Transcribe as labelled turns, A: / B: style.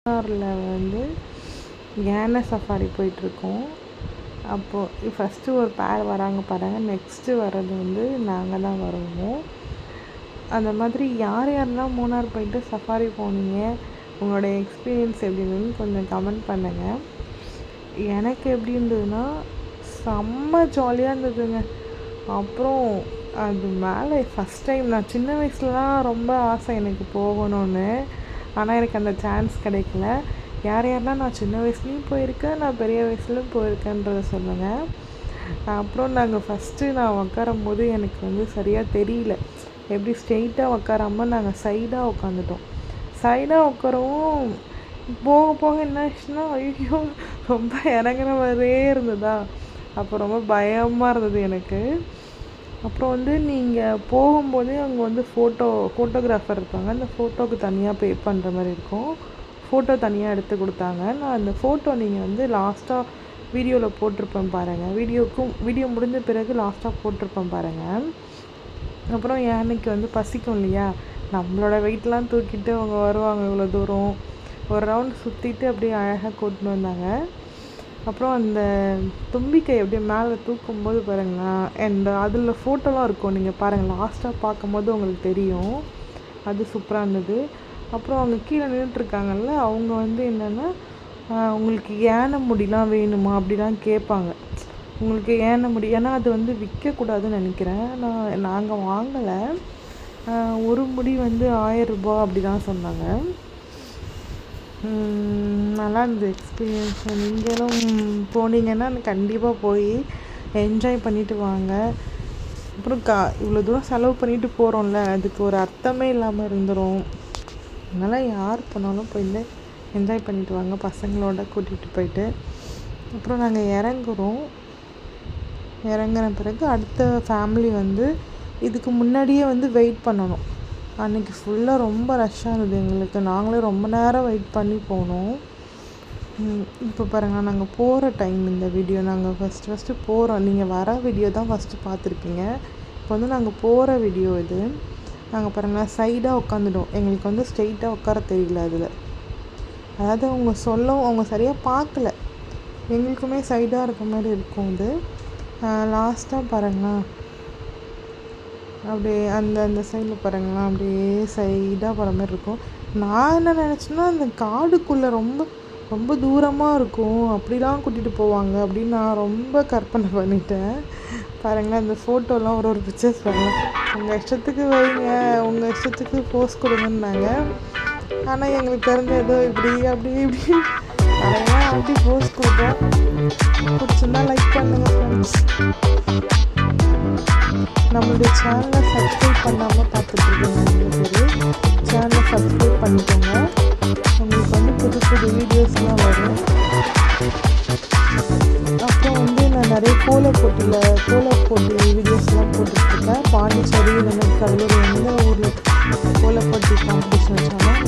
A: மூணாரில் வந்து யானை சஃபாரி போயிட்டுருக்கோம். அப்போது ஃபஸ்ட்டு ஒரு பேர் வராங்க பாருங்கள், நெக்ஸ்ட்டு வர்றது வந்து நாங்கள் தான் வருவோம். அந்த மாதிரி யார் யாரெல்லாம் மூணார் போயிட்டு சஃபாரி போனீங்க, உங்களோட எக்ஸ்பீரியன்ஸ் எப்படி இருந்ததுன்னு கொஞ்சம் கமெண்ட் பண்ணுங்கள். எனக்கு எப்படி இருந்ததுன்னா செம்ம ஜாலியாக இருந்ததுங்க. அப்புறம் அது மேலே ஃபஸ்ட் டைம் நான் சின்ன வயசுலலாம் ரொம்ப ஆசை எனக்கு போகணும்னு. ஆனால் எனக்கு அந்த சான்ஸ் கிடைக்கல. யாரெல்லாம் நான் சின்ன வயசுலேயும் போயிருக்கேன், நான் பெரிய வயசுலேயும் போயிருக்கேன்றதை சொல்லுங்கள். அப்புறம் நாங்கள் ஃபஸ்ட்டு நான் உட்காரும்போது எனக்கு வந்து சரியாக தெரியல, எப்படி ஸ்ட்ரெயிட்டாக உட்காராமல் நாங்கள் சைடாக உட்காந்துட்டோம். சைடாக உட்காரவும் போக போக என்ன ஆச்சுன்னா, ஐயோ ரொம்ப இறங்குற மாதிரியே இருந்ததா, அப்போ ரொம்ப பயமாக இருந்தது எனக்கு. அப்புறம் வந்து நீங்கள் போகும்போதே அங்கே வந்து ஃபோட்டோகிராஃபர் இருப்பாங்க. அந்த ஃபோட்டோவுக்கு தனியாக பே பண்ணுற மாதிரி இருக்கும். ஃபோட்டோ தனியாக எடுத்து கொடுத்தாங்க. நான் அந்த ஃபோட்டோ நீங்கள் வந்து லாஸ்ட்டாக வீடியோவில் போட்டிருப்பேன் பாருங்கள். வீடியோ முடிஞ்ச பிறகு லாஸ்ட்டாக போட்டிருப்பேன் பாருங்கள். அப்புறம் யானைக்கு வந்து பசிக்கும் இல்லையா, நம்மளோட வெயிட்லாம் தூக்கிட்டு அவங்க வருவாங்க இவ்வளோ தூரம். ஒரு ரவுண்ட் சுற்றிட்டு அப்படியே அழகாக கூட்டின்னு வந்தாங்க. அப்புறம் அந்த தும்பிக்கை அப்படியே மேலே தூக்கும்போது பாருங்களேன், அண்ட் அதில் ஃபோட்டோலாம் இருக்கும், நீங்கள் பாருங்கள் லாஸ்ட்டாக பார்க்கும்போது உங்களுக்கு தெரியும். அது சூப்பராக இருந்தது. அப்புறம் அவங்க கீழே நின்றுட்டுருக்காங்கல்ல, அவங்க வந்து என்னென்னா உங்களுக்கு யானை முடிலாம் வேணுமா அப்படிலாம் கேட்பாங்க. உங்களுக்கு யானை முடி, ஏன்னா அது வந்து விற்கக்கூடாதுன்னு நினைக்கிறேன். நாங்கள் வாங்கலை. ஒரு முடி வந்து 1000 ரூபா அப்படி தான் சொன்னாங்க. நல்லா இருந்தது எக்ஸ்பீரியன்ஸ். நீங்களும் போனீங்கன்னா கண்டிப்பாக போய் என்ஜாய் பண்ணிவிட்டு வாங்க. அப்புறம் இவ்வளோ தூரம் செலவு பண்ணிவிட்டு போகிறோம்ல, அதுக்கு ஒரு அர்த்தமே இல்லாமல் இருந்துடும். அதனால் யார் போனாலும் போயிட்டு என்ஜாய் பண்ணிவிட்டு வாங்க, பசங்களோட கூட்டிகிட்டு போயிட்டு. அப்புறம் நாங்கள் இறங்குன பிறகு அடுத்த ஃபேமிலி வந்து இதுக்கு முன்னாடியே வந்து வெயிட் பண்ணணும். அன்றைக்கி ஃபுல்லாக ரொம்ப ரஷ்ஷாக இருந்தது எங்களுக்கு. நாங்களே ரொம்ப நேரம் வெயிட் பண்ணி போனோம். இப்போ பாருங்கள், நாங்கள் போகிற டைம் இந்த வீடியோ. நாங்கள் ஃபஸ்ட்டு போகிறோம். நீங்கள் வர வீடியோ தான் ஃபஸ்ட்டு பார்த்துருப்பீங்க. இப்போ வந்து நாங்கள் போகிற வீடியோ இது. நாங்கள் பாருங்கள் சைடாக உட்காந்துட்டோம். எங்களுக்கு வந்து ஸ்ட்ரெயிட்டாக உட்கார தெரியல அதில். அதாவது அவங்க சரியாக பார்க்கல. எங்களுக்குமே சைடாக இருக்க மாதிரி இருக்கும் இது. லாஸ்ட்டாக பாருங்களேன், அப்படியே அந்த சைடில் பாருங்களேன், அப்படியே சைடாக போகிற மாதிரி இருக்கும். நான் என்ன நினச்சேன்னா, அந்த காடுக்குள்ளே ரொம்ப ரொம்ப தூரமாக இருக்கும், அப்படிலாம் கூட்டிகிட்டு போவாங்க அப்படின்னு நான் ரொம்ப கற்பனை பண்ணிட்டேன். பாருங்களேன், அந்த ஃபோட்டோலாம் ஒரு பிக்சர்ஸ் பாருங்கள். உங்கள் இஷ்டத்துக்கு வைங்க, உங்கள் இஷ்டத்துக்கு போஸ் கொடுங்கன்னாங்க. ஆனால் எங்களுக்கு தெரிஞ்ச ஏதோ இப்படி நிறையா அப்படி போஸ் கொடுப்போம். பிடிச்சிருந்தா லைக் பண்ணுங்கள் ஃப்ரெண்ட்ஸ். நம்மளுடைய சேனலை சப்ஸ்கிரைப் பண்ணாமல் பார்த்துட்ருக்கீங்க பேர், சேனலை சப்ஸ்கிரைப் பண்ணிக்கோங்க. உங்களுக்கு வந்து புது வீடியோஸ்லாம் வரும். அப்புறம் வந்து நான் நிறைய கோல போட்டி வீடியோஸ்லாம் போட்டுட்ருக்கேன். பாண்டிச்சேரி, இந்த மாதிரி கடலூர், எந்த ஊரில் கோல போட்டி காம்படிஷன் வச்சாலும்